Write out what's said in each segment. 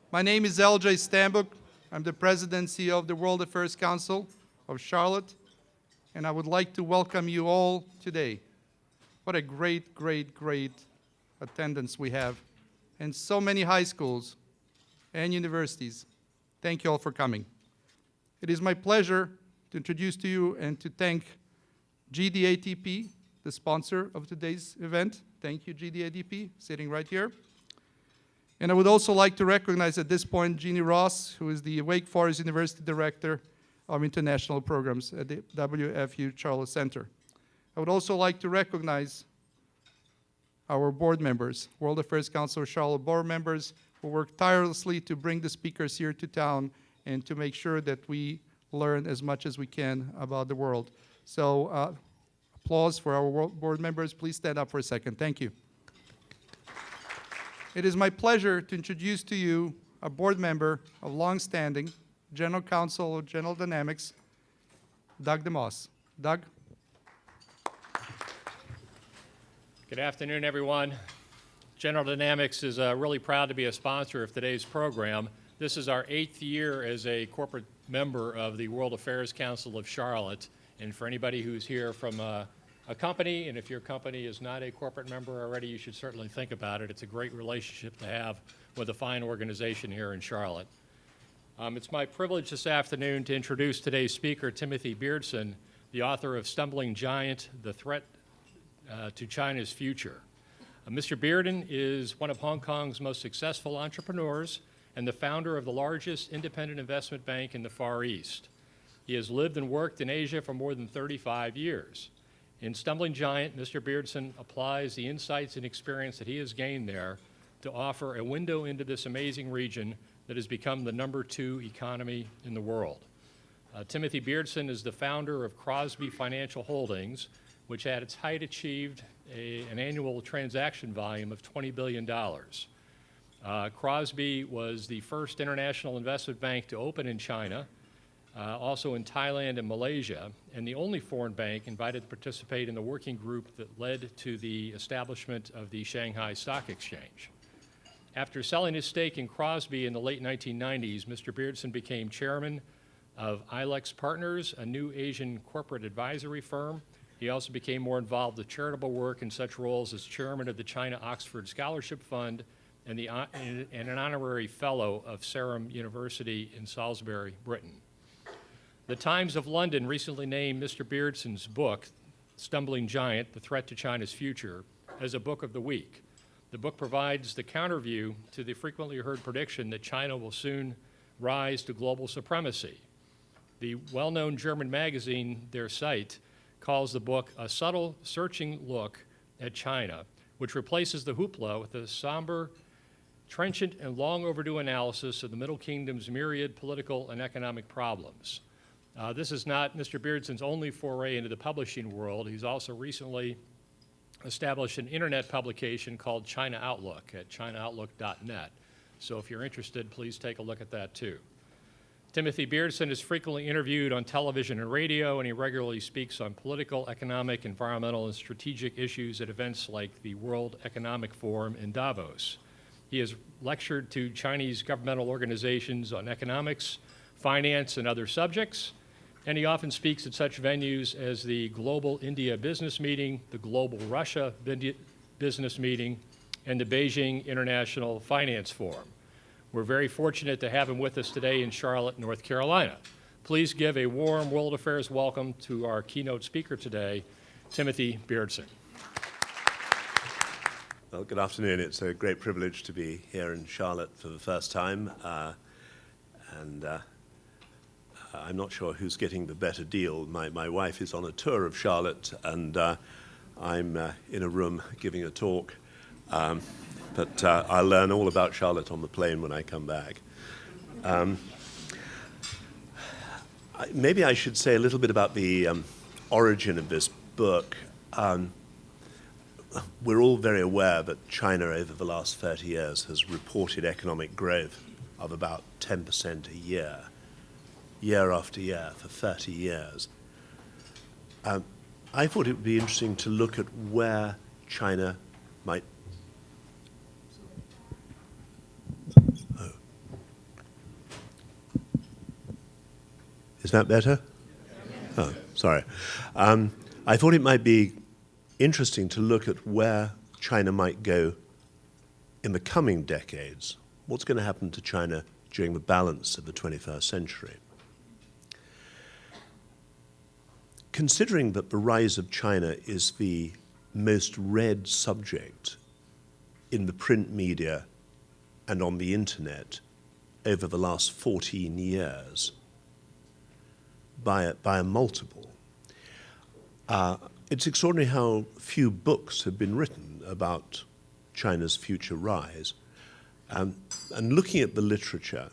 My name is L.J. Stambuk. I'm the President and CEO of the World Affairs Council of Charlotte, and I would like to welcome you all today. What a great, great, great attendance we have, and so many high schools and universities. Thank you all for coming. It is my pleasure to introduce to you and to thank GDATP, the sponsor of today's event. Thank you, GDATP, sitting right here. And I would also like to recognize at this point Jeannie Ross, who is the Wake Forest University Director of International Programs at the WFU Charlotte Center. I would also like to recognize our board members, World Affairs Council of Charlotte board members, who work tirelessly to bring the speakers here to town and to make sure that we learn as much as we can about the world. So applause for our board members. Please stand up for a second. Thank you. It is my pleasure to introduce to you a board member of long-standing General Counsel of General Dynamics, Doug DeMoss. Doug? Good afternoon, everyone. General Dynamics is really proud to be a sponsor of today's program. This is our 8th year as a corporate member of the World Affairs Council of Charlotte. And for anybody who's here from a company, and if your company is not a corporate member already, you should certainly think about it. It's a great relationship to have with a fine organization here in Charlotte. It's my privilege this afternoon to introduce today's speaker, Timothy Beardson, the author of Stumbling Giant, The Threat to China's Future. Mr. Beardson is one of Hong Kong's most successful entrepreneurs and the founder of the largest independent investment bank in the Far East. He has lived and worked in Asia for more than 35 years. In Stumbling Giant, Mr. Beardson applies the insights and experience that he has gained there to offer a window into this amazing region that has become the #2 economy in the world. Timothy Beardson is the founder of Crosby Financial Holdings, which at its height achieved an annual transaction volume of $20 billion. Crosby was the first international investment bank to open in China, also in Thailand and Malaysia, and the only foreign bank invited to participate in the working group that led to the establishment of the Shanghai Stock Exchange. After selling his stake in Crosby in the late 1990s, Mr. Beardson became chairman of ILEX Partners, a new Asian corporate advisory firm. He also became more involved with charitable work in such roles as chairman of the China Oxford Scholarship Fund and an honorary fellow of Sarum University in Salisbury, Britain. The Times of London recently named Mr. Beardson's book, Stumbling Giant, The Threat to China's Future, as a book of the week. The book provides the counterview to the frequently heard prediction that China will soon rise to global supremacy. The well-known German magazine, Der Sept, calls the book a subtle, searching look at China, which replaces the hoopla with a somber, trenchant, and long overdue analysis of the Middle Kingdom's myriad political and economic problems. This is not Mr. Beardson's only foray into the publishing world. He's also recently established an internet publication called China Outlook at chinaaoutlook.net. So if you're interested, please take a look at that too. Timothy Beardson is frequently interviewed on television and radio, and he regularly speaks on political, economic, environmental, and strategic issues at events like the World Economic Forum in Davos. He has lectured to Chinese governmental organizations on economics, finance, and other subjects, and he often speaks at such venues as the Global India Business Meeting, the Global Russia Business Meeting, and the Beijing International Finance Forum. We're very fortunate to have him with us today in Charlotte, North Carolina. Please give a warm World Affairs welcome to our keynote speaker today, Timothy Beardson. Well, good afternoon. It's a great privilege to be here in Charlotte for the first time. I'm not sure who's getting the better deal. My wife is on a tour of Charlotte, and I'm in a room giving a talk. But I'll learn all about Charlotte on the plane when I come back. Maybe I should say a little bit about the origin of this book. We're all very aware that China over the last 30 years has reported economic growth of about 10% a year, year after year, for 30 years. I thought it would be interesting to look at where China might... Is that better? Oh, sorry. I thought it might be interesting to look at where China might go in the coming decades. What's going to happen to China during the balance of the 21st century? Considering that the rise of China is the most read subject in the print media and on the internet over the last 14 years by a multiple, it's extraordinary how few books have been written about China's future rise. And looking at the literature,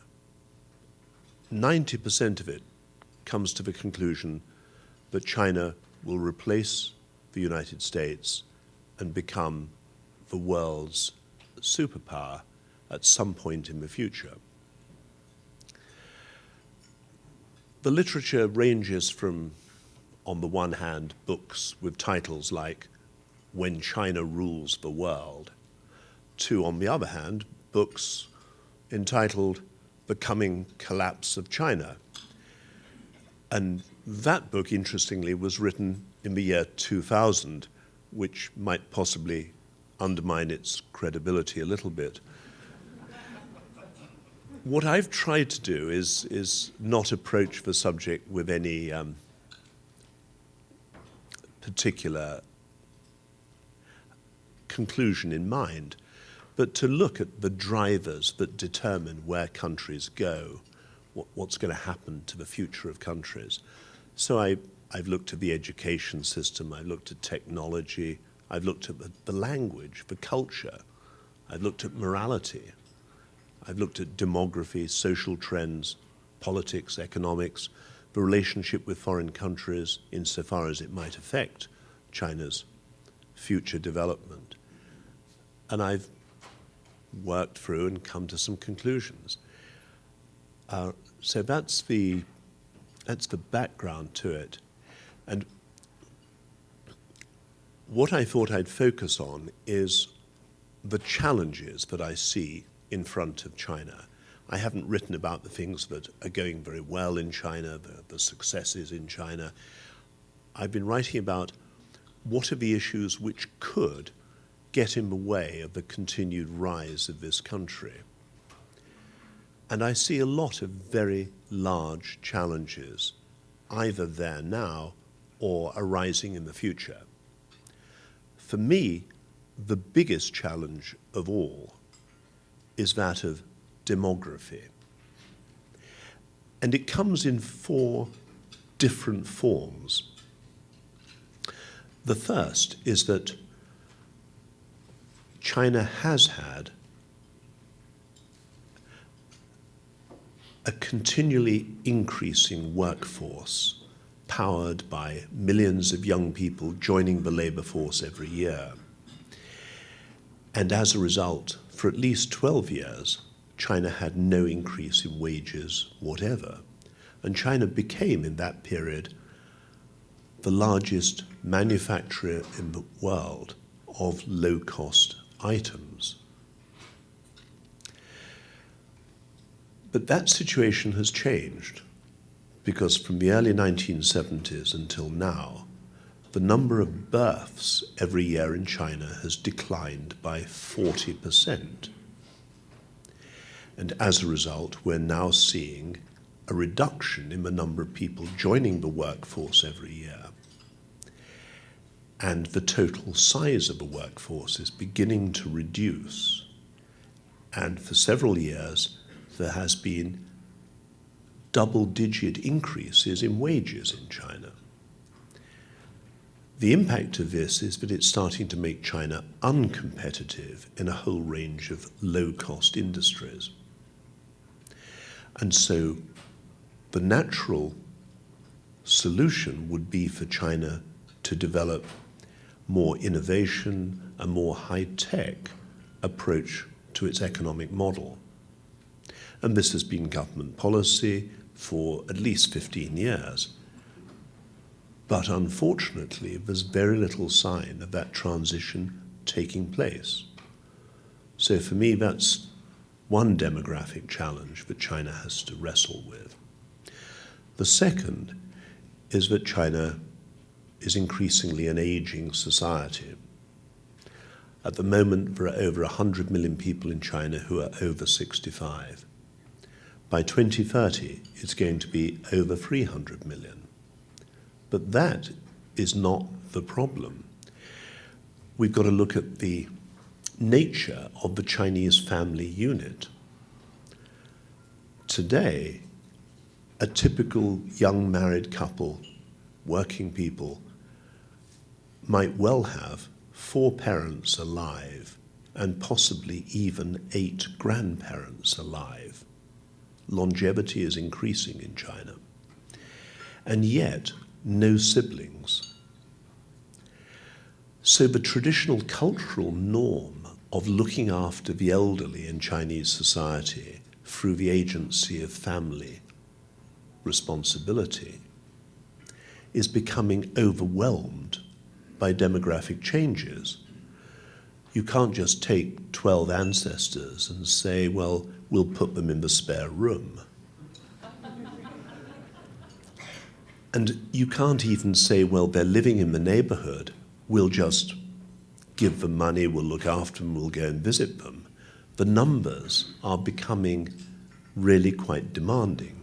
90% of it comes to the conclusion that China will replace the United States and become the world's superpower at some point in the future. The literature ranges from, on the one hand, books with titles like When China Rules the World, to, on the other hand, books entitled The Coming Collapse of China. And that book, interestingly, was written in the year 2000, which might possibly undermine its credibility a little bit. What I've tried to do is not approach the subject with any particular conclusion in mind, but to look at the drivers that determine where countries go, what's going to happen to the future of countries. So I've looked at the education system, I've looked at technology, I've looked at the language, the culture, I've looked at morality, I've looked at demography, social trends, politics, economics, the relationship with foreign countries insofar as it might affect China's future development. And I've worked through and come to some conclusions. So that's the background to it. And what I thought I'd focus on is the challenges that I see in front of China. I haven't written about the things that are going very well in China, the successes in China. I've been writing about what are the issues which could get in the way of the continued rise of this country. And I see a lot of very large challenges, either there now or arising in the future. For me, the biggest challenge of all is that of demography. And it comes in 4 different forms. The first is that China has had a continually increasing workforce powered by millions of young people joining the labor force every year. And as a result, for at least 12 years, China had no increase in wages whatever. And China became, in that period, the largest manufacturer in the world of low-cost items. But that situation has changed, because from the early 1970s until now, the number of births every year in China has declined by 40%. And as a result, we're now seeing a reduction in the number of people joining the workforce every year. And the total size of the workforce is beginning to reduce. And for several years, there has been double-digit increases in wages in China. The impact of this is that it's starting to make China uncompetitive in a whole range of low-cost industries. And so the natural solution would be for China to develop more innovation, a more high-tech approach to its economic model. And this has been government policy for at least 15 years. But unfortunately, there's very little sign of that transition taking place. So for me, that's one demographic challenge that China has to wrestle with. The second is that China is increasingly an aging society. At the moment, there are over 100 million people in China who are over 65. By 2030, it's going to be over 300 million. But that is not the problem. We've got to look at the nature of the Chinese family unit. Today, a typical young married couple, working people, might well have 4 parents alive and possibly even 8 grandparents alive. Longevity is increasing in China. And yet, no siblings. So the traditional cultural norm of looking after the elderly in Chinese society through the agency of family responsibility is becoming overwhelmed by demographic changes. You can't just take 12 ancestors and say, well, we'll put them in the spare room. And you can't even say, well, they're living in the neighborhood, we'll just give them money, we'll look after them, we'll go and visit them. The numbers are becoming really quite demanding.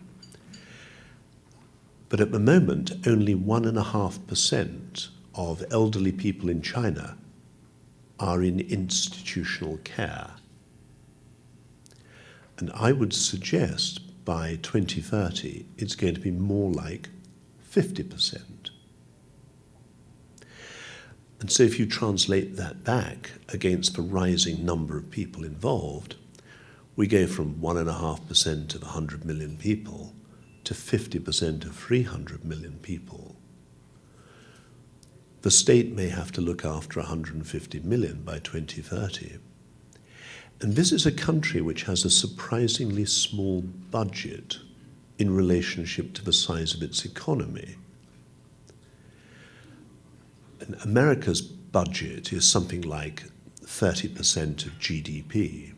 But at the moment, only 1.5% of elderly people in China are in institutional care. And I would suggest by 2030, it's going to be more like 50%. And so if you translate that back against the rising number of people involved, we go from 1.5% of 100 million people to 50% of 300 million people. The state may have to look after 150 million by 2030. And this is a country which has a surprisingly small budget in relationship to the size of its economy. And America's budget is something like 30% of GDP.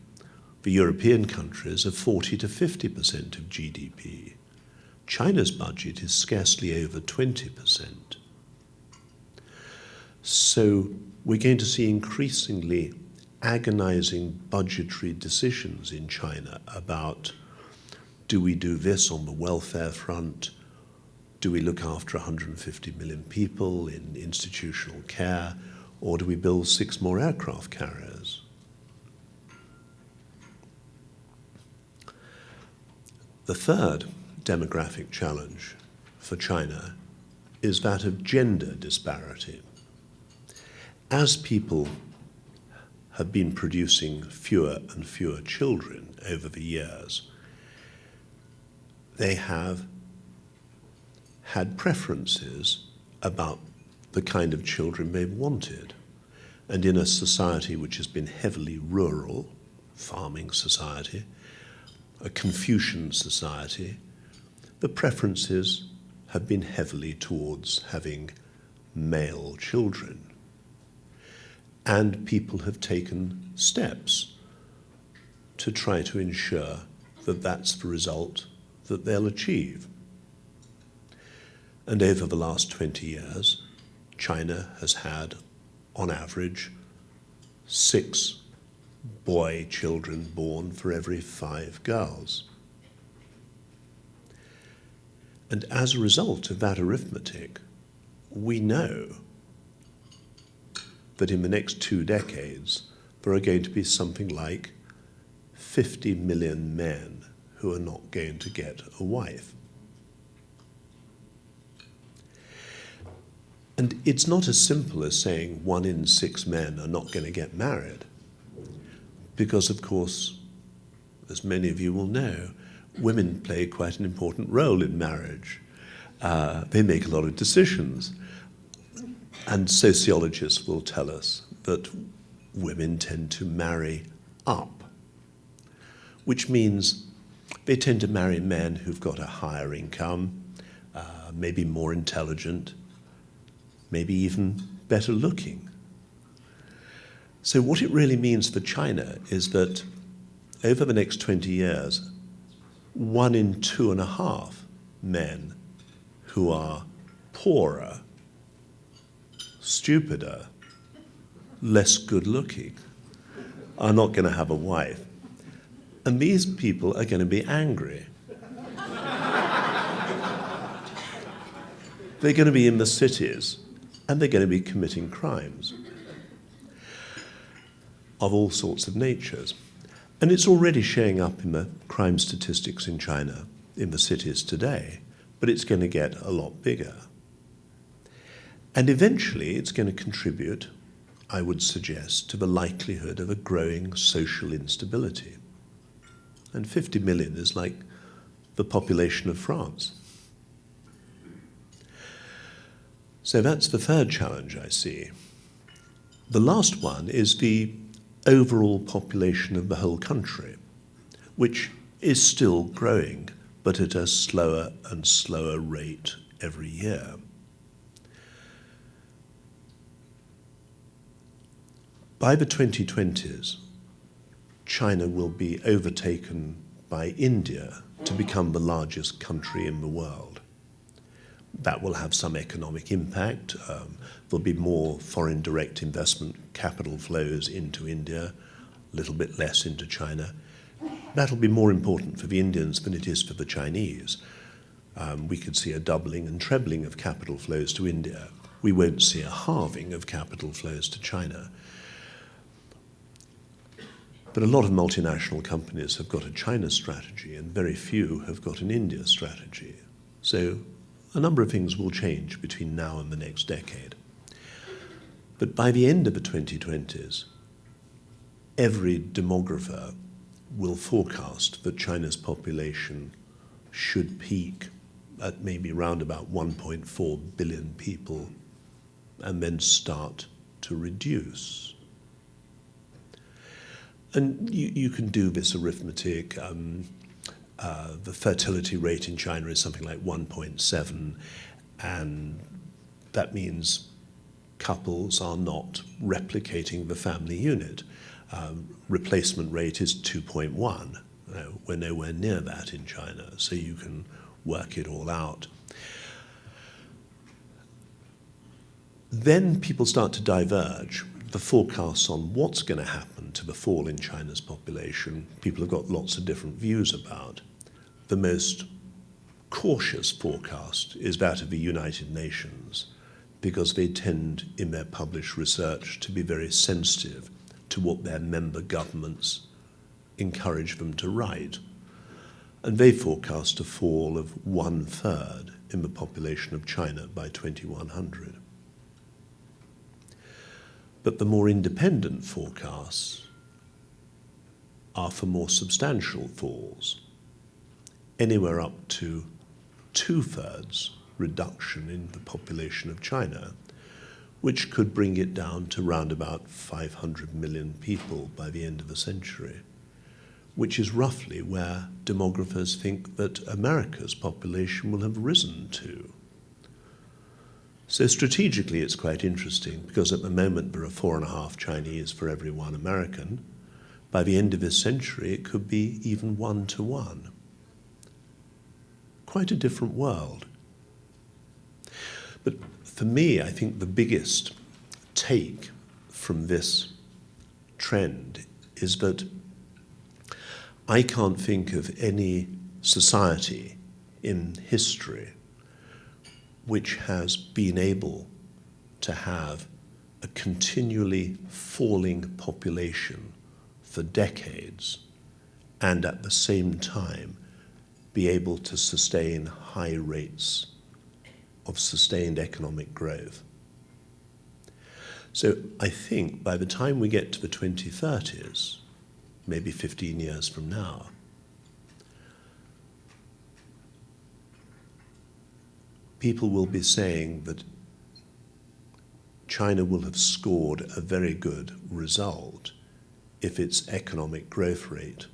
The European countries are 40 to 50% of GDP. China's budget is scarcely over 20%. So we're going to see increasingly agonizing budgetary decisions in China about, do we do this on the welfare front? Do we look after 150 million people in institutional care? Or do we build 6 more aircraft carriers? The third demographic challenge for China is that of gender disparity. As people have been producing fewer and fewer children over the years, they have had preferences about the kind of children they've wanted. And in a society which has been heavily rural, farming society, a Confucian society, the preferences have been heavily towards having male children. And people have taken steps to try to ensure that that's the result that they'll achieve. And over the last 20 years, China has had, on average, 6 boy children born for every 5 girls. And as a result of that arithmetic, we know that in the next 2 decades, there are going to be something like 50 million men who are not going to get a wife. And it's not as simple as saying 1 in 6 men are not going to get married. Because, of course, as many of you will know, women play quite an important role in marriage. They make a lot of decisions. And sociologists will tell us that women tend to marry up, which means they tend to marry men who've got a higher income, maybe more intelligent, maybe even better looking. So what it really means for China is that over the next 20 years, 1 in 2.5 men who are poorer, stupider, less good-looking are not going to have a wife. And these people are going to be angry. They're going to be in the cities, and they're going to be committing crimes of all sorts of natures. And it's already showing up in the crime statistics in China, in the cities today, but it's going to get a lot bigger. And eventually it's going to contribute, I would suggest, to the likelihood of a growing social instability. And 50 million is like the population of France. So that's the third challenge I see. The last one is the overall population of the whole country, which is still growing, but at a slower and slower rate every year. By the 2020s, China will be overtaken by India to become the largest country in the world. That will have some economic impact. There'll be more foreign direct investment capital flows into India, a little bit less into China. That'll be more important for the Indians than it is for the Chinese. We could see a doubling and trebling of capital flows to India. We won't see a halving of capital flows to China. But a lot of multinational companies have got a China strategy, and very few have got an India strategy. So a number of things will change between now and the next decade. But by the end of the 2020s, every demographer will forecast that China's population should peak at maybe around about 1.4 billion people and then start to reduce. And you can do this arithmetic. The fertility rate in China is something like 1.7, and that means couples are not replicating the family unit. Replacement rate is 2.1. We're nowhere near that in China, so you can work it all out. Then people start to diverge. The forecasts on what's going to happen to the fall in China's population, people have got lots of different views about. The most cautious forecast is that of the United Nations, because they tend, in their published research, to be very sensitive to what their member governments encourage them to write. And they forecast a fall of 1/3 in the population of China by 2100. But the more independent forecasts are for more substantial falls, anywhere up to 2/3 reduction in the population of China, which could bring it down to round about 500 million people by the end of the century, which is roughly where demographers think that America's population will have risen to. So strategically it's quite interesting, because at the moment there are 4.5 Chinese for every 1 American. By the end of this century it could be even 1-to-1. Quite a different world. But for me, I think the biggest take from this trend is that I can't think of any society in history which has been able to have a continually falling population for decades and at the same time be able to sustain high rates of sustained economic growth. So I think by the time we get to the 2030s, maybe 15 years from now, people will be saying that China will have scored a very good result if its economic growth rate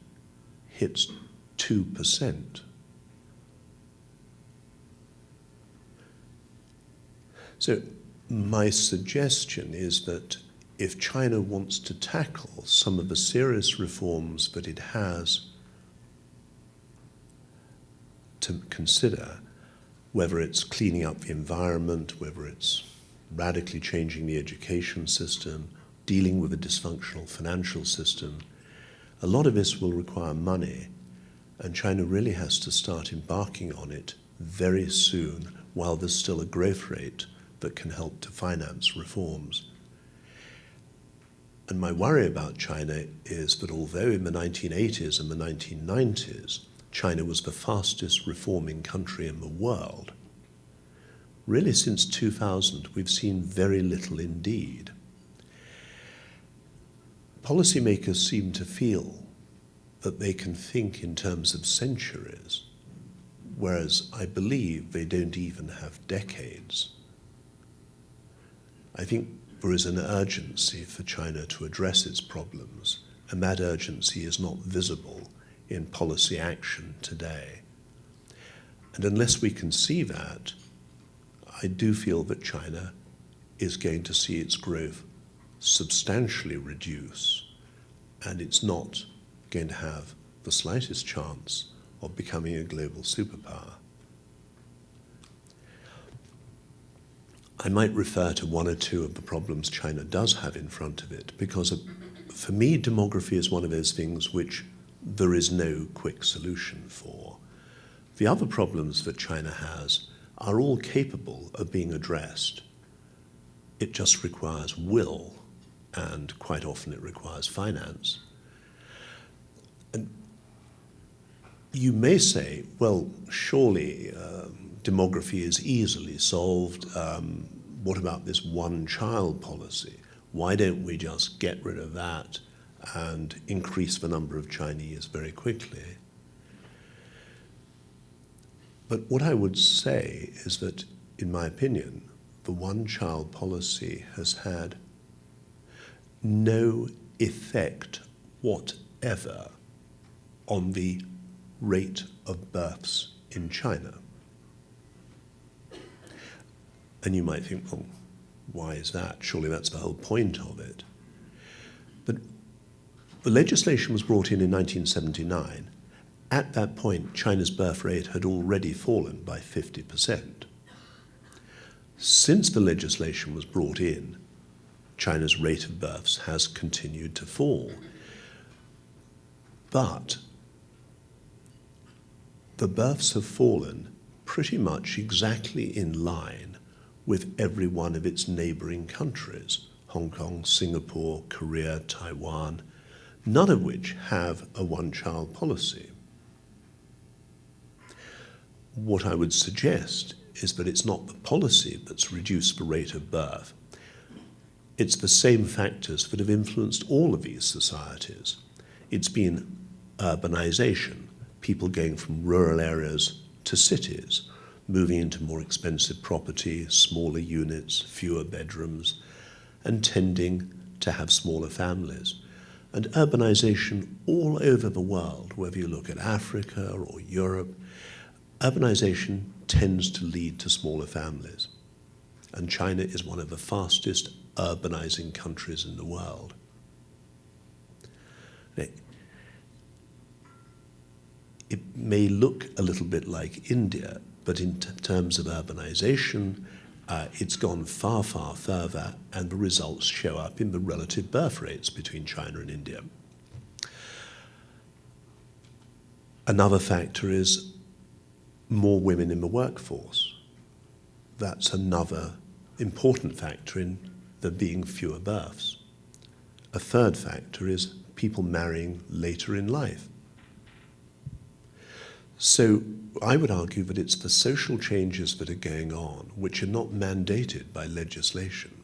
hits 2%. So my suggestion is that if China wants to tackle some of the serious reforms that it has to consider, whether it's cleaning up the environment, whether it's radically changing the education system, dealing with a dysfunctional financial system, a lot of this will require money, and China really has to start embarking on it very soon while there's still a growth rate that can help to finance reforms. And my worry about China is that although in the 1980s and the 1990s, China was the fastest reforming country in the world, really since 2000, we've seen very little indeed. Policymakers seem to feel that they can think in terms of centuries, whereas I believe they don't even have decades. I think there is an urgency for China to address its problems, and that urgency is not visible in policy action today. And unless we can see that, I do feel that China is going to see its growth substantially reduce, and it's not going to have the slightest chance of becoming a global superpower. I might refer to one or two of the problems China does have in front of it, because for me, demography is one of those things which there is no quick solution for. The other problems that China has are all capable of being addressed. It just requires will, and quite often it requires finance. And you may say, well, surely demography is easily solved. What about this one-child policy? Why don't we just get rid of that and increase the number of Chinese very quickly? But what I would say is that, in my opinion, the one-child policy has had no effect whatever on the rate of births in China. And you might think, well, why is that? Surely that's the whole point of it. But the legislation was brought in 1979. At that point, China's birth rate had already fallen by 50%. Since the legislation was brought in, China's rate of births has continued to fall. But the births have fallen pretty much exactly in line with every one of its neighboring countries, Hong Kong, Singapore, Korea, Taiwan, none of which have a one-child policy. What I would suggest is that it's not the policy that's reduced the rate of birth. It's the same factors that have influenced all of these societies. It's been urbanization, people going from rural areas to cities, moving into more expensive property, smaller units, fewer bedrooms, and tending to have smaller families. And urbanization all over the world, whether you look at Africa or Europe, urbanization tends to lead to smaller families. And China is one of the fastest urbanizing countries in the world. It may look a little bit like India, but in terms of urbanization, it's gone far, far further, and the results show up in the relative birth rates between China and India. Another factor is more women in the workforce. That's another important factor in there being fewer births. A third factor is people marrying later in life. So I would argue that it's the social changes that are going on which are not mandated by legislation.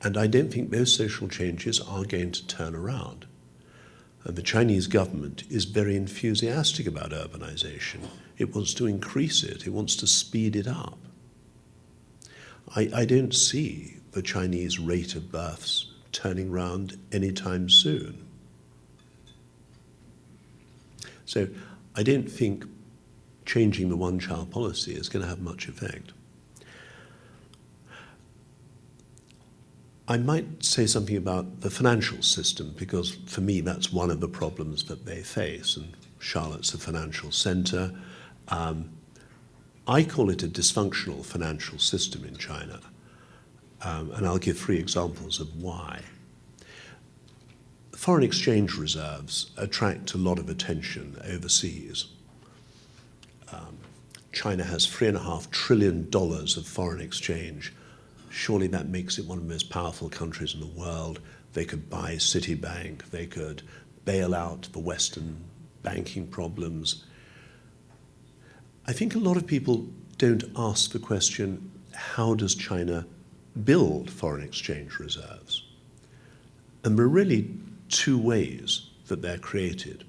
And I don't think those social changes are going to turn around. And the Chinese government is very enthusiastic about urbanization. It wants to increase it. It wants to speed it up. I don't see the Chinese rate of births turning around anytime soon. So I don't think changing the one-child policy is going to have much effect. I might say something about the financial system, because for me that's one of the problems that they face, and Charlotte's a financial center. I call it a dysfunctional financial system in China, and I'll give 3 examples of why. Foreign exchange reserves attract a lot of attention overseas. China has $3.5 trillion of foreign exchange. Surely that makes it one of the most powerful countries in the world. They could buy Citibank, they could bail out the Western banking problems. I think a lot of people don't ask the question, how does China build foreign exchange reserves? And there are really 2 ways that they're created.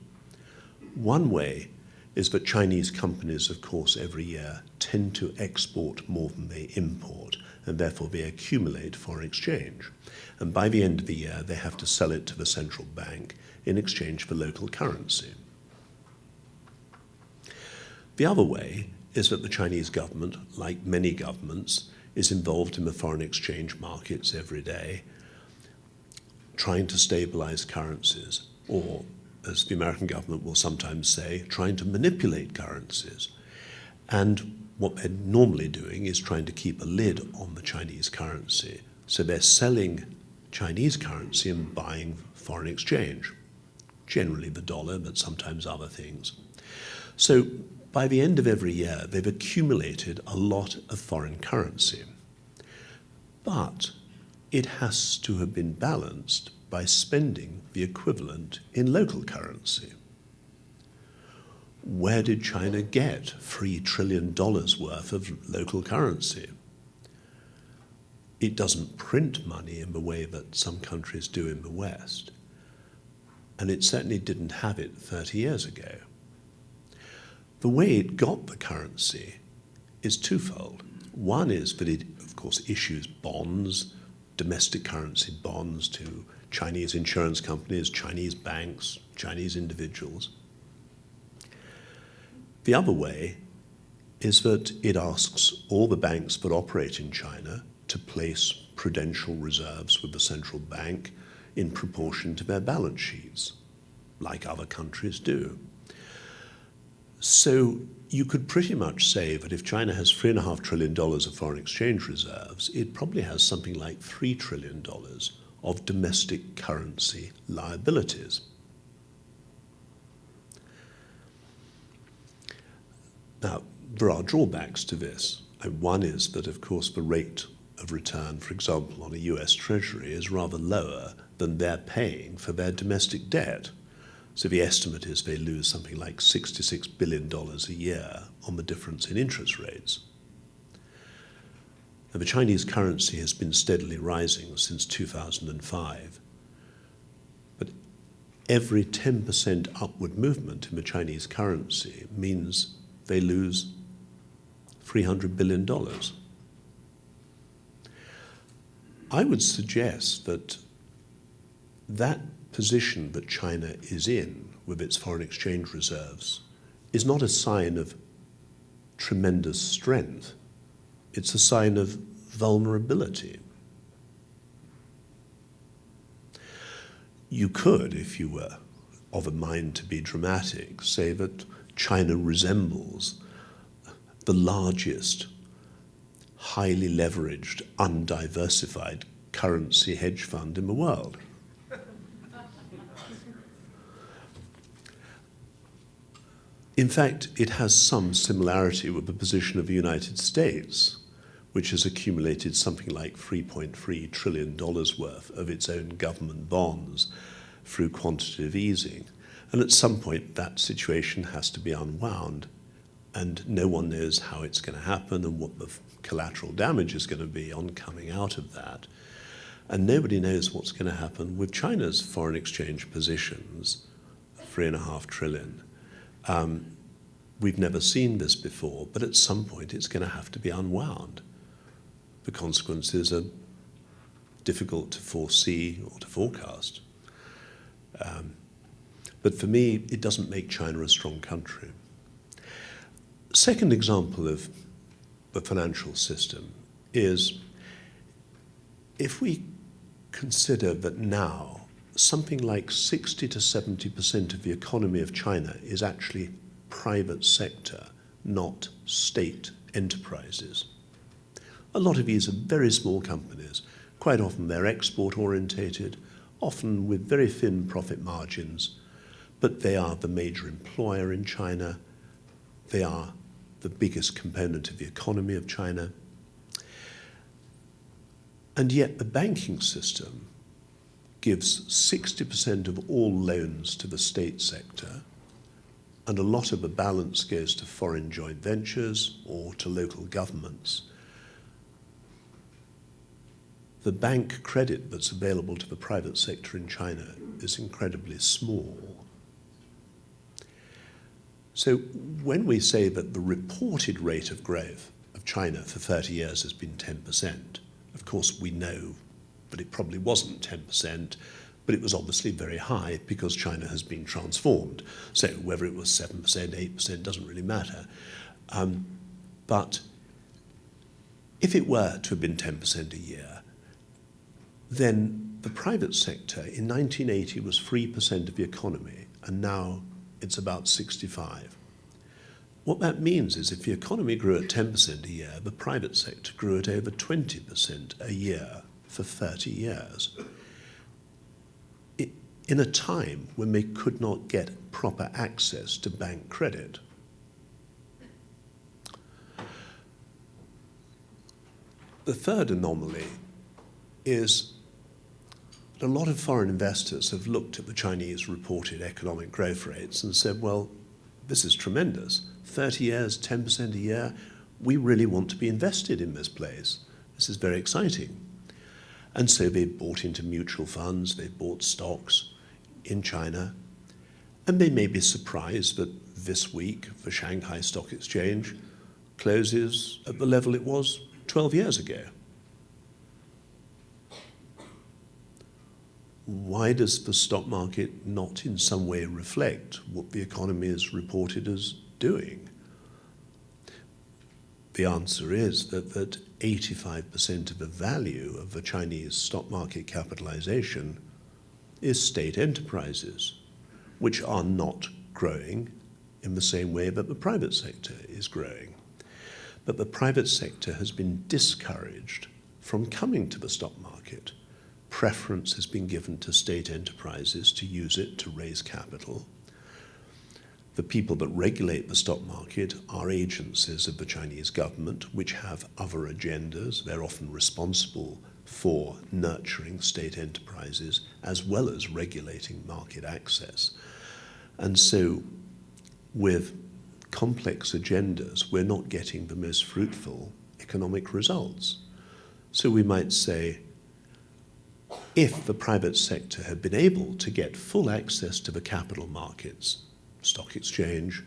One way is that Chinese companies, of course, every year tend to export more than they import, and therefore they accumulate foreign exchange. And by the end of the year, they have to sell it to the central bank in exchange for local currency. The other way is that the Chinese government, like many governments, is involved in the foreign exchange markets every day, trying to stabilize currencies, or, as the American government will sometimes say, trying to manipulate currencies. And what they're normally doing is trying to keep a lid on the Chinese currency. So they're selling Chinese currency and buying foreign exchange, generally the dollar, but sometimes other things. So by the end of every year, they've accumulated a lot of foreign currency. But it has to have been balanced by spending the equivalent in local currency. Where did China get $3 trillion worth of local currency? It doesn't print money in the way that some countries do in the West. And it certainly didn't have it 30 years ago. The way it got the currency is twofold. One is that it, of course, issues bonds, domestic currency bonds to Chinese insurance companies, Chinese banks, Chinese individuals. The other way is that it asks all the banks that operate in China to place prudential reserves with the central bank in proportion to their balance sheets, like other countries do. So you could pretty much say that if China has $3.5 trillion of foreign exchange reserves, it probably has something like $3 trillion of domestic currency liabilities. Now, there are drawbacks to this. And one is that, of course, the rate of return, for example, on a US Treasury is rather lower than they're paying for their domestic debt. So the estimate is they lose something like $66 billion a year on the difference in interest rates. Now, the Chinese currency has been steadily rising since 2005. But every 10% upward movement in the Chinese currency means they lose $300 billion. I would suggest that that position that China is in with its foreign exchange reserves is not a sign of tremendous strength. It's a sign of vulnerability. You could, if you were of a mind to be dramatic, say that China resembles the largest, highly leveraged, undiversified currency hedge fund in the world. In fact, it has some similarity with the position of the United States, which has accumulated something like $3.3 trillion worth of its own government bonds through quantitative easing. And at some point, that situation has to be unwound, and no one knows how it's going to happen and what the collateral damage is going to be on coming out of that. And nobody knows what's going to happen with China's foreign exchange positions, $3.5 trillion. We've never seen this before, but at some point it's going to have to be unwound. The consequences are difficult to foresee or to forecast. But for me, it doesn't make China a strong country. Second example of the financial system is if we consider that now something like 60 to 70% of the economy of China is actually private sector, not state enterprises. A lot of these are very small companies. Quite often they're export-orientated, often with very thin profit margins, but they are the major employer in China. They are the biggest component of the economy of China. And yet the banking system gives 60% of all loans to the state sector, and a lot of the balance goes to foreign joint ventures or to local governments. The bank credit that's available to the private sector in China is incredibly small. So when we say that the reported rate of growth of China for 30 years has been 10%, of course we know that it probably wasn't 10%, but it was obviously very high because China has been transformed. So whether it was 7%, 8% doesn't really matter. But if it were to have been 10% a year, then the private sector in 1980 was 3% of the economy, and now it's about 65. What that means is if the economy grew at 10% a year, the private sector grew at over 20% a year for 30 years. In a time when they could not get proper access to bank credit. The third anomaly is that a lot of foreign investors have looked at the Chinese reported economic growth rates and said, well, this is tremendous. 30 years, 10% a year, we really want to be invested in this place. This is very exciting. And so they've bought into mutual funds, they've bought stocks in China, and they may be surprised that this week the Shanghai Stock Exchange closes at the level it was 12 years ago. Why does the stock market not in some way reflect what the economy is reported as doing? The answer is that 85% of the value of the Chinese stock market capitalization is state enterprises, which are not growing in the same way that the private sector is growing. But the private sector has been discouraged from coming to the stock market. Preference has been given to state enterprises to use it to raise capital. The people that regulate the stock market are agencies of the Chinese government, which have other agendas. They're often responsible for nurturing state enterprises as well as regulating market access. And so with complex agendas, we're not getting the most fruitful economic results. So we might say, if the private sector had been able to get full access to the capital markets, stock exchange,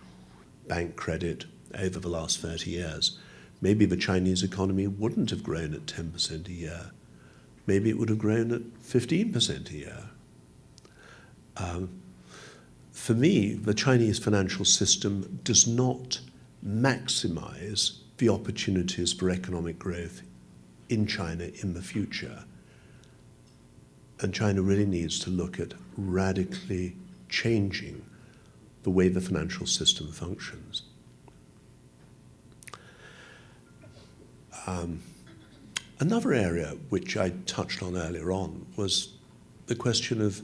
bank credit, over the last 30 years, maybe the Chinese economy wouldn't have grown at 10% a year. Maybe it would have grown at 15% a year. For me, the Chinese financial system does not maximize the opportunities for economic growth in China in the future. And China really needs to look at radically changing the way the financial system functions. Another area which I touched on earlier on was the question of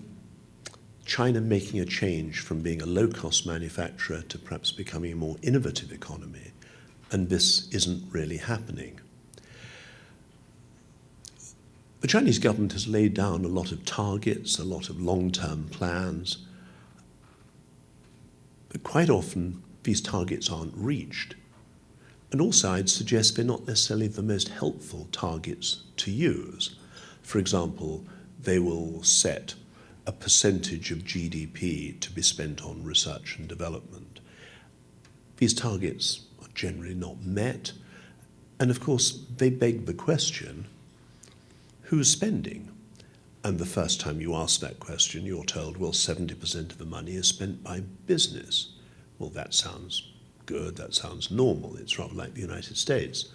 China making a change from being a low-cost manufacturer to perhaps becoming a more innovative economy, and this isn't really happening. The Chinese government has laid down a lot of targets, a lot of long-term plans, but quite often these targets aren't reached. And also I'd suggest they're not necessarily the most helpful targets to use. For example, they will set a percentage of GDP to be spent on research and development. These targets are generally not met, and of course they beg the question, who's spending? And the first time you ask that question, you're told, well, 70% of the money is spent by business. Well, that sounds good, that sounds normal, it's rather like the United States.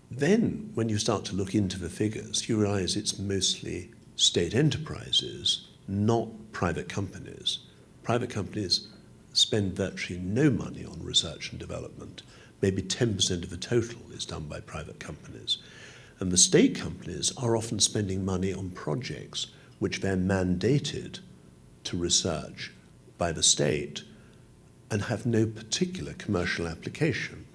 Then, when you start to look into the figures, you realize it's mostly state enterprises, not private companies. Private companies spend virtually no money on research and development. Maybe 10% of the total is done by private companies. And the state companies are often spending money on projects which they're mandated to research by the state and have no particular commercial application.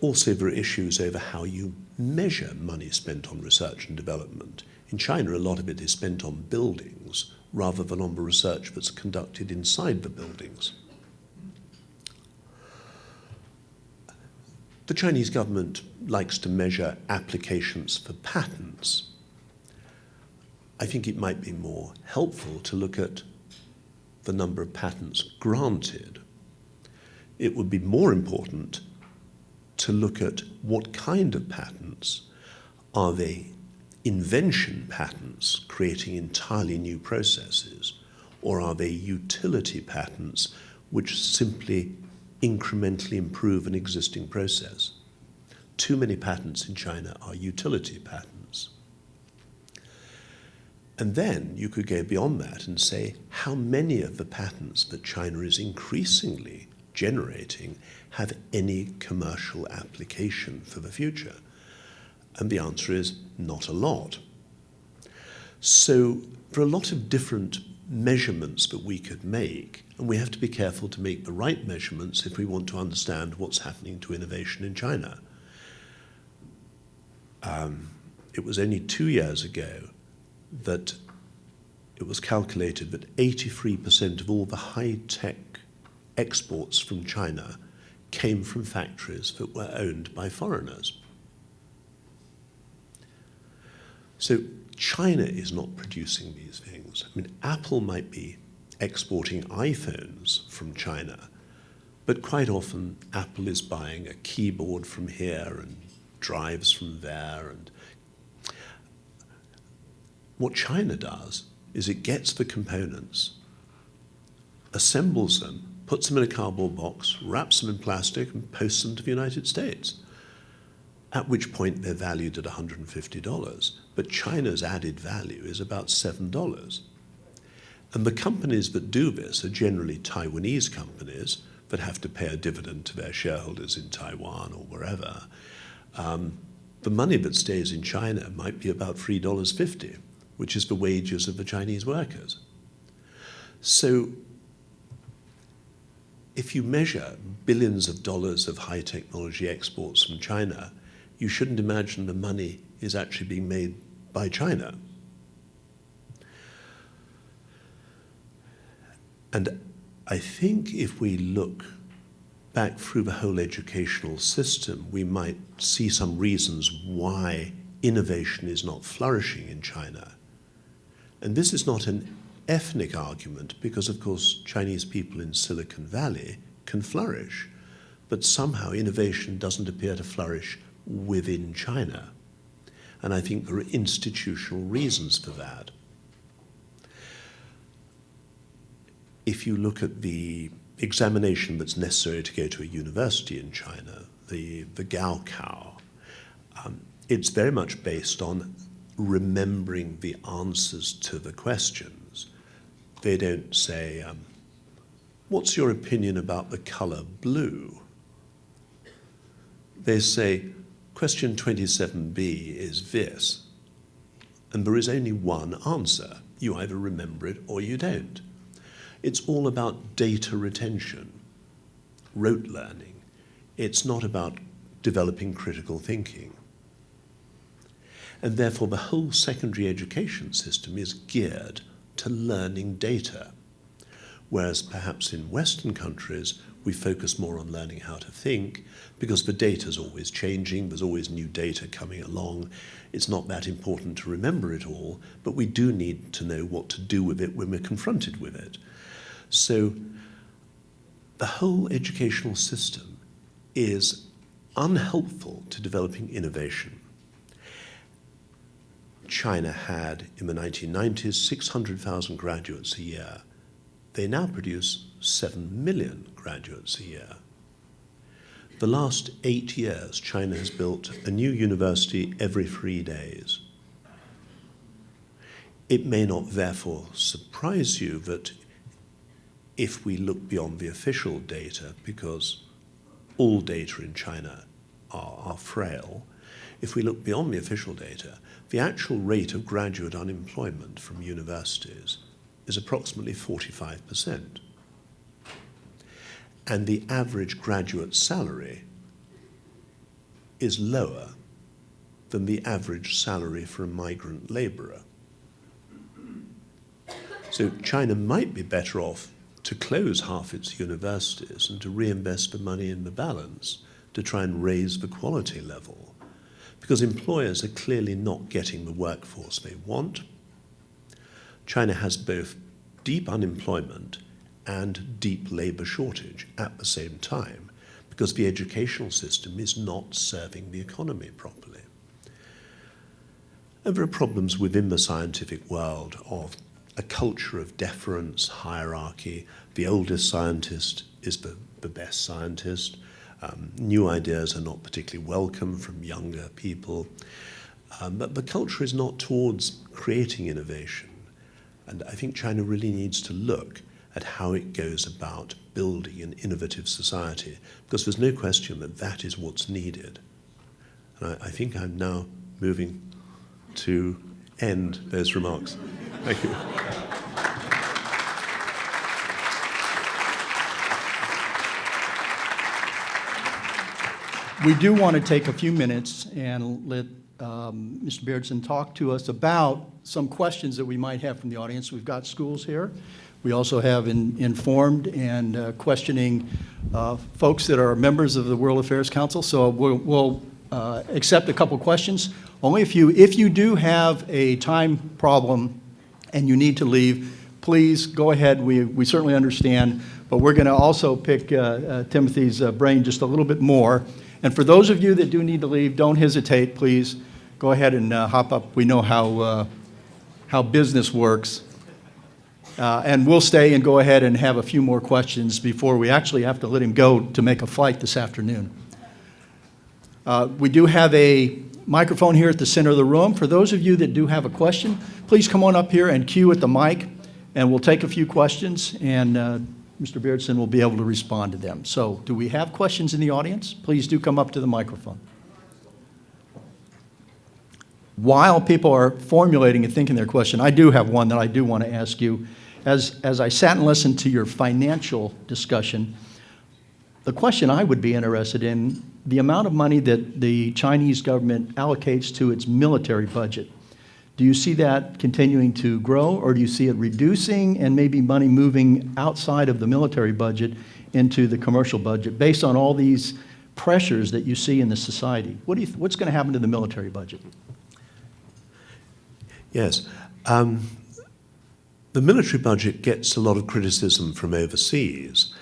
Also, there are issues over how you measure money spent on research and development. In China, a lot of it is spent on buildings rather than on the research that's conducted inside the buildings. The Chinese government likes to measure applications for patents. I think it might be more helpful to look at the number of patents granted. It would be more important to look at what kind of patents. Are they invention patents creating entirely new processes, or are they utility patents which simply incrementally improve an existing process? Too many patents in China are utility patents. And then you could go beyond that and say, how many of the patents that China is increasingly generating have any commercial application for the future? And the answer is not a lot. So there are a lot of different measurements that we could make, and we have to be careful to make the right measurements if we want to understand what's happening to innovation in China. It was only 2 years ago that it was calculated that 83% of all the high-tech exports from China came from factories that were owned by foreigners. So China is not producing these things. I mean, Apple might be exporting iPhones from China, but quite often Apple is buying a keyboard from here and drives from there. And what China does is it gets the components, assembles them, puts them in a cardboard box, wraps them in plastic, and posts them to the United States, at which point they're valued at $150. But China's added value is about $7. And the companies that do this are generally Taiwanese companies that have to pay a dividend to their shareholders in Taiwan or wherever. The money that stays in China might be about $3.50, which is the wages of the Chinese workers. So if you measure billions of dollars of high technology exports from China, you shouldn't imagine the money is actually being made by China. And I think if we look back through the whole educational system, we might see some reasons why innovation is not flourishing in China. And this is not an ethnic argument, because of course Chinese people in Silicon Valley can flourish, but somehow innovation doesn't appear to flourish within China. And I think there are institutional reasons for that. If you look at the examination that's necessary to go to a university in China, the Gaokao, it's very much based on remembering the answers to the questions. They don't say, what's your opinion about the color blue? They say, question 27B is this, and there is only one answer. You either remember it or you don't. It's all about data retention, rote learning. It's not about developing critical thinking. And therefore, the whole secondary education system is geared to learning data, whereas perhaps in Western countries, we focus more on learning how to think, because the data is always changing, there's always new data coming along. It's not that important to remember it all, but we do need to know what to do with it when we're confronted with it. So the whole educational system is unhelpful to developing innovation. China had, in the 1990s, 600,000 graduates a year. They now produce 7 million graduates a year. The last 8 years, China has built a new university every 3 days. It may not therefore surprise you that if we look beyond the official data, because all data in China are frail, if we look beyond the official data, the actual rate of graduate unemployment from universities is approximately 45%. And the average graduate salary is lower than the average salary for a migrant laborer. So China might be better off to close half its universities and to reinvest the money in the balance to try and raise the quality level, because employers are clearly not getting the workforce they want. China has both deep unemployment and deep labor shortage at the same time, because the educational system is not serving the economy properly. And there are problems within the scientific world of a culture of deference, hierarchy. The oldest scientist is the best scientist. New ideas are not particularly welcome from younger people. But the culture is not towards creating innovation. And I think China really needs to look at how it goes about building an innovative society, because there's no question that that is what's needed. And I think I'm now moving to end those remarks. Thank you. We do want to take a few minutes and let Mr. Beardson talk to us about some questions that we might have from the audience. We've got schools here. We also have informed and questioning folks that are members of the World Affairs Council. So we'll accept a couple questions. Only if you do have a time problem and you need to leave, please go ahead. We certainly understand, but we're going to also pick Timothy's brain just a little bit more. And for those of you that do need to leave, don't hesitate. Please go ahead and hop up. We know how business works. And we'll stay and go ahead and have a few more questions before we actually have to let him go to make a flight this afternoon. We do have a microphone here at the center of the room. For those of you that do have a question, please come on up here and queue at the mic, and we'll take a few questions, and Mr. Beardson will be able to respond to them. So do we have questions in the audience? Please do come up to the microphone. While people are formulating and thinking their question, I do have one that I do want to ask you. As I sat and listened to your financial discussion, the question I would be interested in, the amount of money that the Chinese government allocates to its military budget. Do you see that continuing to grow, or do you see it reducing and maybe money moving outside of the military budget into the commercial budget based on all these pressures that you see in the society? What's going to happen to the military budget? Yes. The military budget gets a lot of criticism from overseas.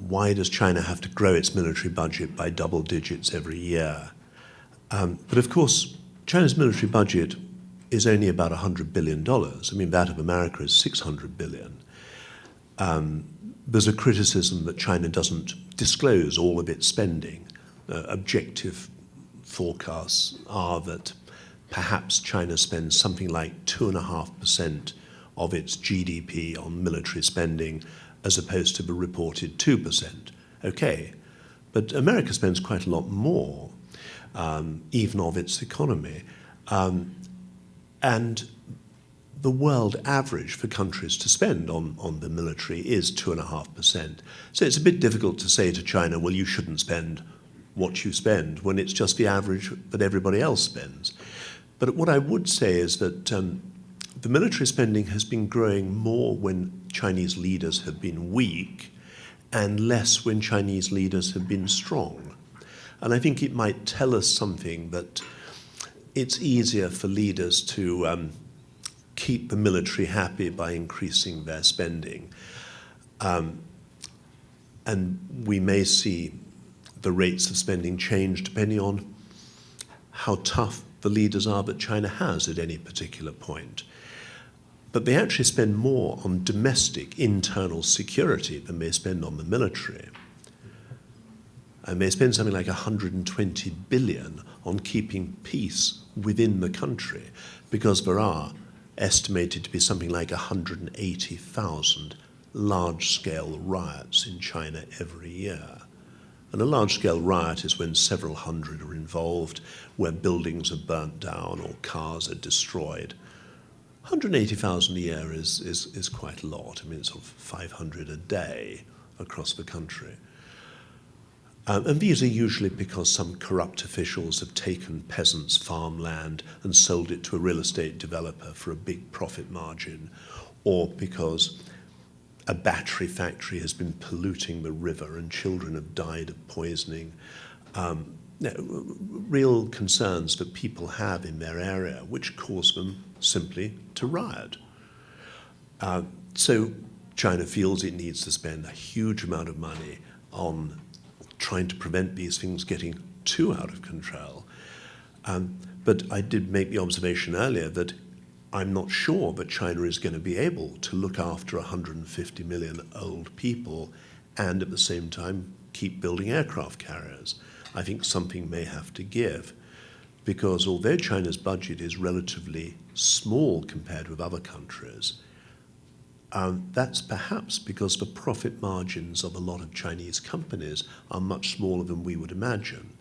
Why does China have to grow its military budget by double digits every year? But of course, China's military budget is only about $100 billion. I mean, that of America is $600 billion. There's a criticism that China doesn't disclose all of its spending. Objective forecasts are that perhaps China spends something like 2.5% of its GDP on military spending, as opposed to the reported 2%. Okay, but America spends quite a lot more, even of its economy. And the world average for countries to spend on the military is 2.5%. So it's a bit difficult to say to China, well, you shouldn't spend what you spend, when it's just the average that everybody else spends. But what I would say is that the military spending has been growing more when Chinese leaders have been weak and less when Chinese leaders have been strong. And I think it might tell us something that it's easier for leaders to keep the military happy by increasing their spending. And we may see the rates of spending change depending on how tough the leaders are that China has at any particular point. But they actually spend more on domestic internal security than they spend on the military. And they spend something like 120 billion on keeping peace within the country, because there are estimated to be something like 180,000 large-scale riots in China every year. And a large-scale riot is when several hundred are involved, where buildings are burnt down or cars are destroyed. 180,000 a year is quite a lot. I mean, it's sort of 500 a day across the country. And these are usually because some corrupt officials have taken peasants' farmland and sold it to a real estate developer for a big profit margin, or because a battery factory has been polluting the river and children have died of poisoning. Real concerns that people have in their area, which cause them simply to riot. So China feels it needs to spend a huge amount of money on trying to prevent these things getting too out of control. But I did make the observation earlier that I'm not sure that China is going to be able to look after 150 million old people and at the same time keep building aircraft carriers. I think something may have to give, because although China's budget is relatively small compared with other countries, that's perhaps because the profit margins of a lot of Chinese companies are much smaller than we would imagine.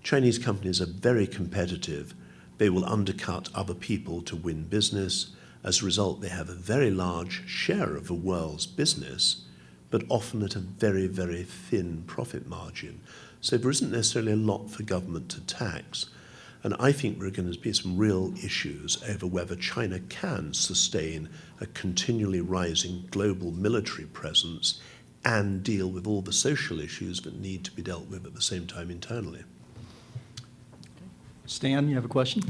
Chinese companies are very competitive. They will undercut other people to win business. As a result, they have a very large share of the world's business, but often at a very, very thin profit margin. So there isn't necessarily a lot for government to tax. And I think there are going to be some real issues over whether China can sustain a continually rising global military presence and deal with all the social issues that need to be dealt with at the same time internally. Stan, you have a question?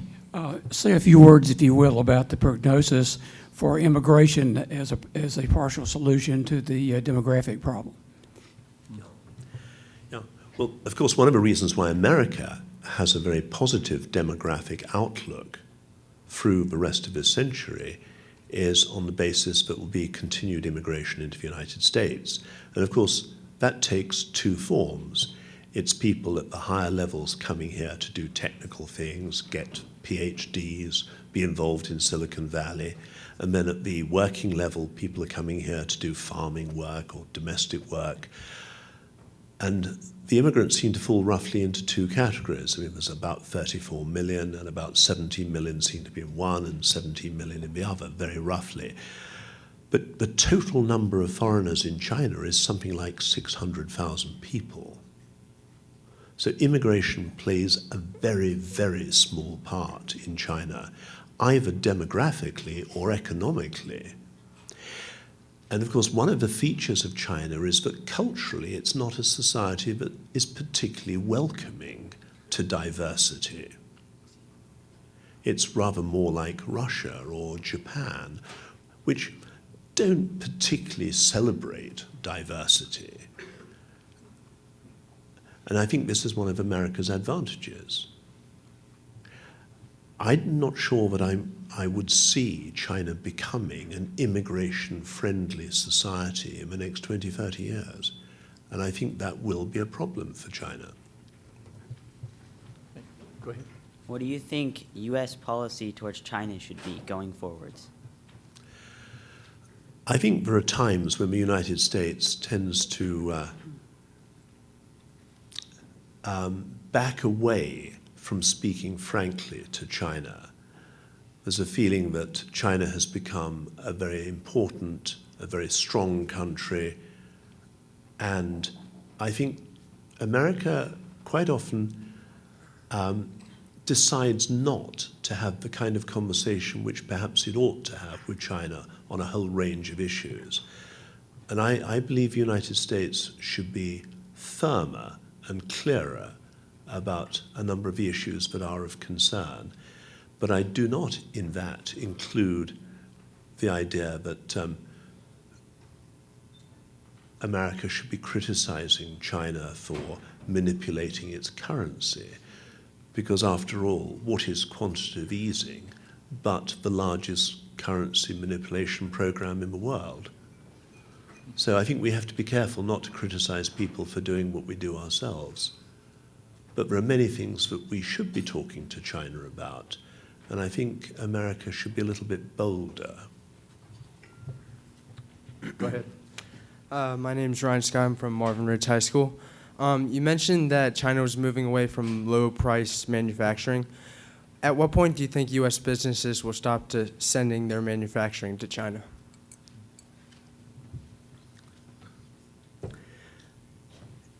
Say a few words, if you will, about the prognosis for immigration as a partial solution to the demographic problem. Yeah. Well, of course, one of the reasons why America has a very positive demographic outlook through the rest of this century is on the basis that will be continued immigration into the United States. And of course, that takes two forms. It's people at the higher levels coming here to do technical things, get PhDs, be involved in Silicon Valley. And then at the working level, people are coming here to do farming work or domestic work. And the immigrants seem to fall roughly into two categories. I mean, there's about 34 million, and about 17 million seem to be in one, and 17 million in the other, very roughly. But the total number of foreigners in China is something like 600,000 people. So immigration plays a very, very small part in China, either demographically or economically. And of course, one of the features of China is that culturally it's not a society that is particularly welcoming to diversity. It's rather more like Russia or Japan, which don't particularly celebrate diversity. And I think this is one of America's advantages. I'm not sure that I would see China becoming an immigration-friendly society in the next 20, 30 years. And I think that will be a problem for China. Go ahead. What do you think U.S. policy towards China should be going forwards? I think there are times when the United States tends to back away from speaking frankly to China. There's a feeling that China has become a very important, a very strong country, and I think America quite often decides not to have the kind of conversation which perhaps it ought to have with China on a whole range of issues. And I believe the United States should be firmer and clearer about a number of the issues that are of concern. But I do not in that include the idea that America should be criticizing China for manipulating its currency, because after all, what is quantitative easing but the largest currency manipulation program in the world? So I think we have to be careful not to criticize people for doing what we do ourselves. But there are many things that we should be talking to China about. And I think America should be a little bit bolder. Go ahead. My name is Ryan Scott. I'm from Marvin Ridge High School. You mentioned that China was moving away from low-price manufacturing. At what point do you think U.S. businesses will stop sending their manufacturing to China?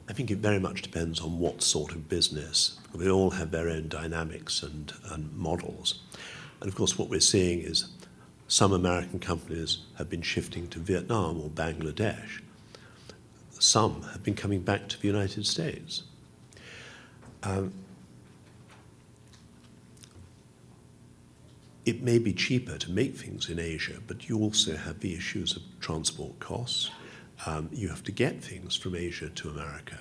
I think it very much depends on what sort of business. They all have their own dynamics and models. And of course, what we're seeing is some American companies have been shifting to Vietnam or Bangladesh. Some have been coming back to the United States. It may be cheaper to make things in Asia, but you also have the issues of transport costs. You have to get things from Asia to America.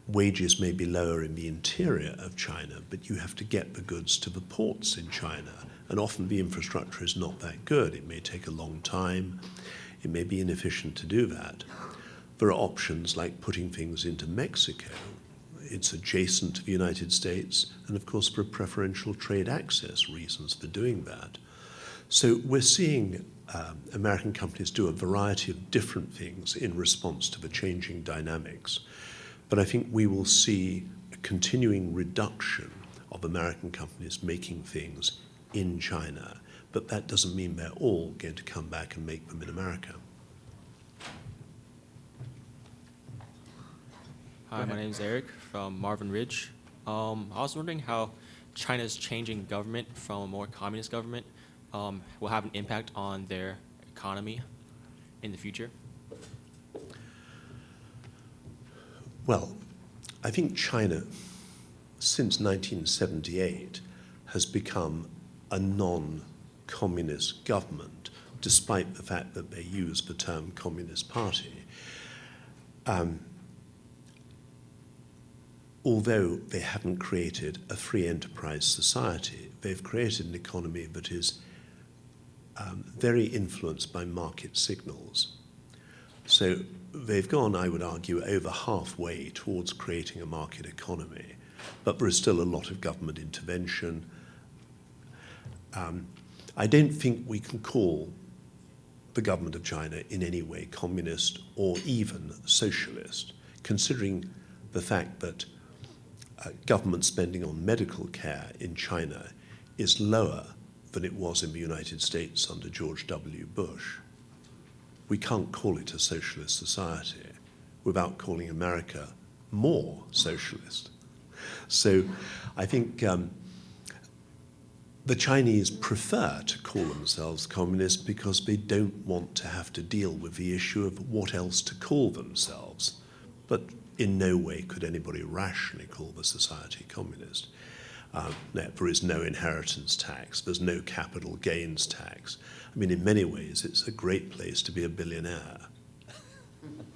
Wages may be lower in the interior of China, but you have to get the goods to the ports in China, and often the infrastructure is not that good. It may take a long time. It may be inefficient to do that. There are options like putting things into Mexico. It's adjacent to the United States, and of course for preferential trade access reasons for doing that. So we're seeing American companies do a variety of different things in response to the changing dynamics. But I think we will see a continuing reduction of American companies making things in China. But that doesn't mean they're all going to come back and make them in America. Hi, my name is Eric from Marvin Ridge. I was wondering how China's changing government from a more communist government will have an impact on their economy in the future. Well, I think China, since 1978, has become a non-communist government, despite the fact that they use the term Communist Party. Although they haven't created a free enterprise society, they've created an economy that is very influenced by market signals. So they've gone, I would argue, over halfway towards creating a market economy, but there is still a lot of government intervention. I don't think we can call the government of China in any way communist or even socialist, considering the fact that government spending on medical care in China is lower than it was in the United States under George W. Bush. We can't call it a socialist society without calling America more socialist. So I think the Chinese prefer to call themselves communist because they don't want to have to deal with the issue of what else to call themselves. But in no way could anybody rationally call the society communist. There is no inheritance tax, there's no capital gains tax. I mean, in many ways, it's a great place to be a billionaire.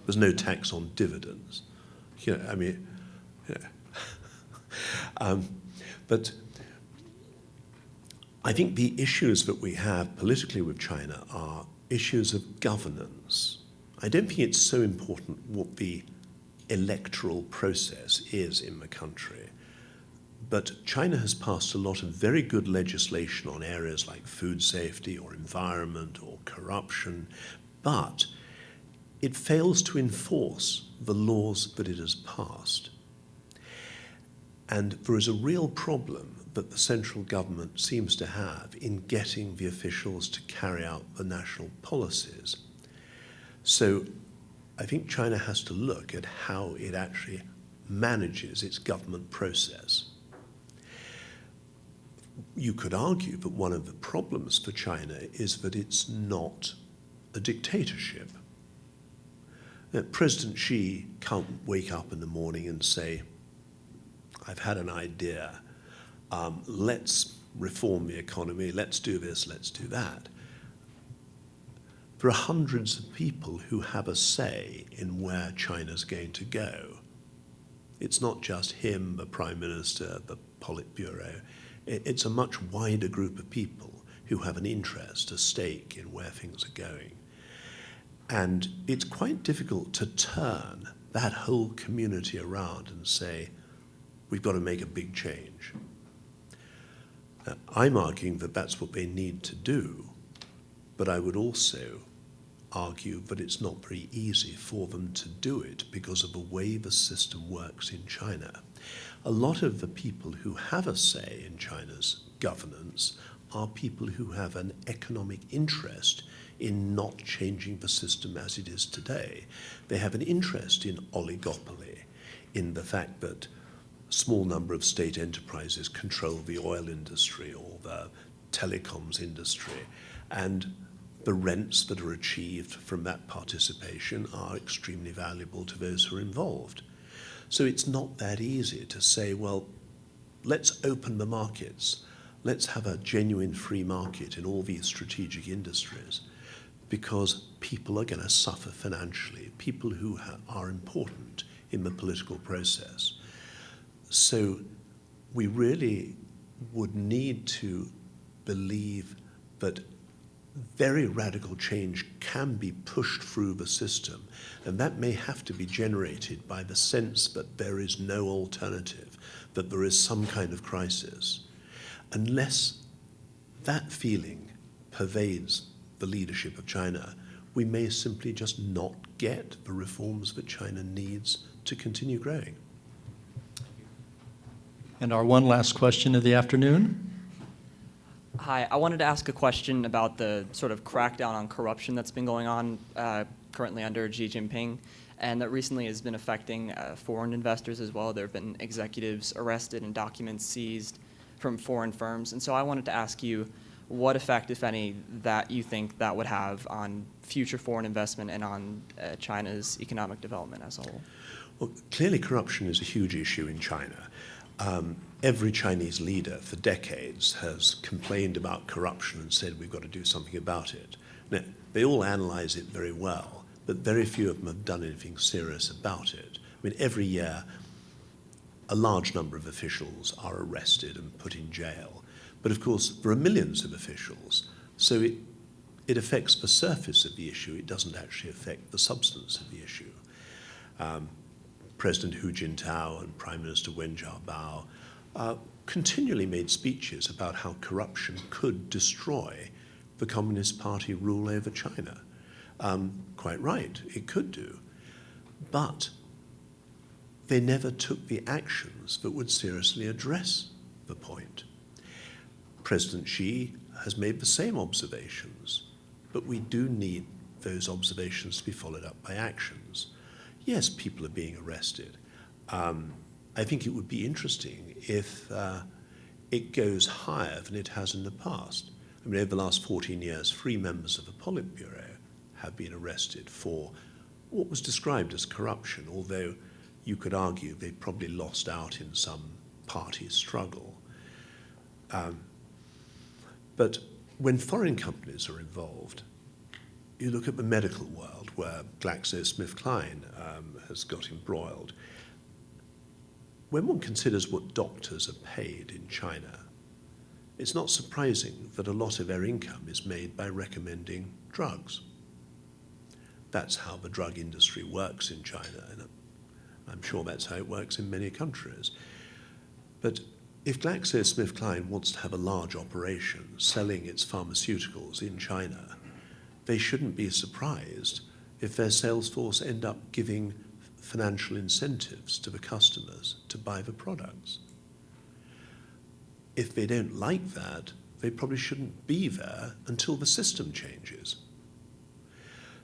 There's no tax on dividends. You know, I mean, you know. But I think the issues that we have politically with China are issues of governance. I don't think it's so important what the electoral process is in the country. But China has passed a lot of very good legislation on areas like food safety or environment or corruption, but it fails to enforce the laws that it has passed. And there is a real problem that the central government seems to have in getting the officials to carry out the national policies. So I think China has to look at how it actually manages its government process. You could argue that one of the problems for China is that it's not a dictatorship. President Xi can't wake up in the morning and say, I've had an idea, let's reform the economy, let's do this, let's do that. There are hundreds of people who have a say in where China's going to go. It's not just him, the Prime Minister, the Politburo. It's a much wider group of people who have an interest, a stake in where things are going. And it's quite difficult to turn that whole community around and say, we've got to make a big change. I'm arguing that that's what they need to do, but I would also argue that it's not very easy for them to do it because of the way the system works in China. A lot of the people who have a say in China's governance are people who have an economic interest in not changing the system as it is today. They have an interest in oligopoly, in the fact that a small number of state enterprises control the oil industry or the telecoms industry, and the rents that are achieved from that participation are extremely valuable to those who are involved. So it's not that easy to say, well, let's open the markets. Let's have a genuine free market in all these strategic industries, because people are going to suffer financially, people who are important in the political process. So we really would need to believe that very radical change can be pushed through the system, and that may have to be generated by the sense that there is no alternative, that there is some kind of crisis. Unless that feeling pervades the leadership of China, we may simply just not get the reforms that China needs to continue growing. And our one last question of the afternoon. Hi, I wanted to ask a question about the sort of crackdown on corruption that's been going on currently under Xi Jinping, and that recently has been affecting foreign investors as well. There have been executives arrested and documents seized from foreign firms. And so I wanted to ask you what effect, if any, that you think that would have on future foreign investment and on China's economic development as a whole. Well, clearly corruption is a huge issue in China. Every Chinese leader for decades has complained about corruption and said we've got to do something about it. Now, they all analyze it very well, but very few of them have done anything serious about it. I mean, every year, a large number of officials are arrested and put in jail. But of course, there are millions of officials, so it affects the surface of the issue. It doesn't actually affect the substance of the issue. President Hu Jintao and Prime Minister Wen Jiabao continually made speeches about how corruption could destroy the Communist Party rule over China. Quite right, it could do. But they never took the actions that would seriously address the point. President Xi has made the same observations, but we do need those observations to be followed up by actions. Yes, people are being arrested. I think it would be interesting if it goes higher than it has in the past. I mean, over the last 14 years, 3 members of the Politburo have been arrested for what was described as corruption, although you could argue they probably lost out in some party struggle. But when foreign companies are involved, you look at the medical world where GlaxoSmithKline has got embroiled. When one considers what doctors are paid in China, it's not surprising that a lot of their income is made by recommending drugs. That's how the drug industry works in China, and I'm sure that's how it works in many countries. But if GlaxoSmithKline wants to have a large operation selling its pharmaceuticals in China, they shouldn't be surprised if their sales force end up giving financial incentives to the customers to buy the products. If they don't like that, they probably shouldn't be there until the system changes.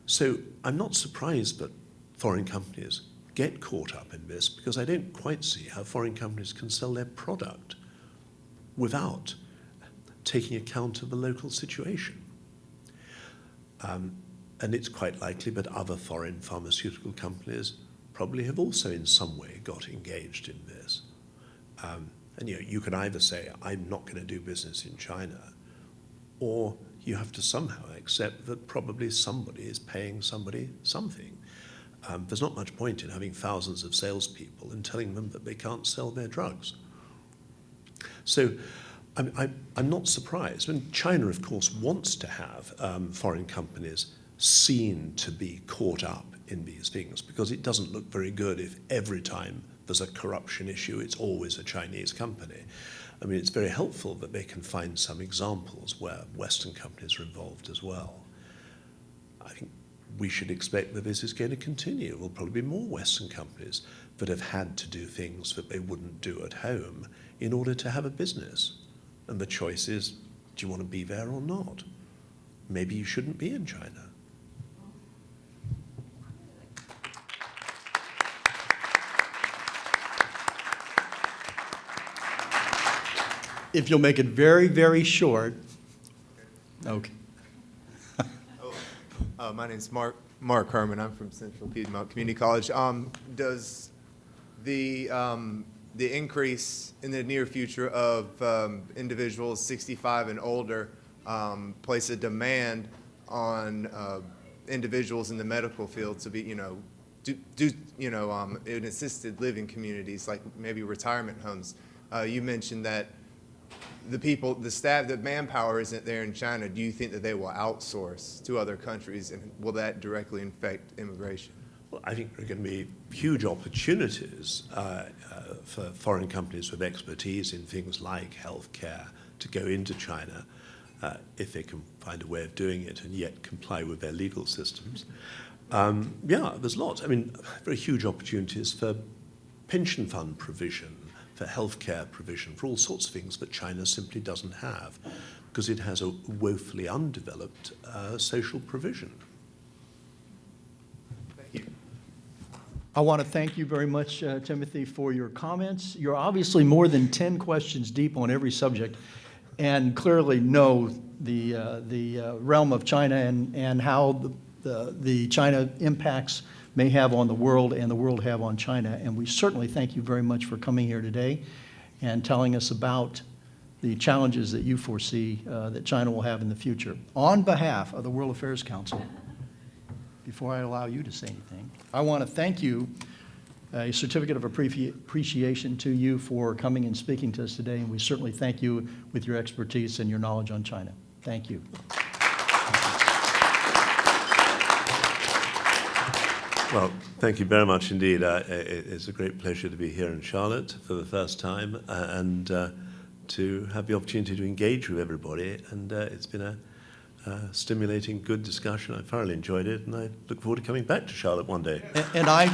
So I'm not surprised that foreign companies get caught up in this, because I don't quite see how foreign companies can sell their product without taking account of the local situation. And it's quite likely that other foreign pharmaceutical companies probably have also in some way got engaged in this. And you can either say, I'm not going to do business in China, or you have to somehow accept that probably somebody is paying somebody something. There's not much point in having thousands of salespeople and telling them that they can't sell their drugs. So I'm not surprised. I mean, China, of course, wants to have foreign companies seen to be caught up in these things, because it doesn't look very good if every time there's a corruption issue, it's always a Chinese company. I mean, it's very helpful that they can find some examples where Western companies are involved as well. I think we should expect that this is going to continue. There will probably be more Western companies that have had to do things that they wouldn't do at home in order to have a business. And the choice is, do you want to be there or not? Maybe you shouldn't be in China. If you'll make it very, very short. Okay. My name's Mark Herman. I'm from Central Piedmont Community College. Does the increase in the near future of individuals 65 and older place a demand on individuals in the medical field to be, in assisted living communities, like maybe retirement homes? You mentioned that the staff, the manpower isn't there in China. Do you think that they will outsource to other countries, and will that directly affect immigration? Well, I think there are going to be huge opportunities for foreign companies with expertise in things like healthcare to go into China if they can find a way of doing it and yet comply with their legal systems. Yeah, there's lots. I mean, very huge opportunities for pension fund provision, for healthcare provision, for all sorts of things that China simply doesn't have because it has a woefully undeveloped social provision. Thank you. I want to thank you very much, Timothy, for your comments. You're obviously more than 10 questions deep on every subject and clearly know the realm of China and how the China impacts may have on the world and the world have on China. And we certainly thank you very much for coming here today and telling us about the challenges that you foresee that China will have in the future. On behalf of the World Affairs Council, before I allow you to say anything, I want to thank you, a certificate of appreciation to you for coming and speaking to us today, and we certainly thank you with your expertise and your knowledge on China. Thank you. Well, thank you very much indeed. It's a great pleasure to be here in Charlotte for the first time and to have the opportunity to engage with everybody. And it's been a stimulating, good discussion. I thoroughly enjoyed it, and I look forward to coming back to Charlotte one day. And I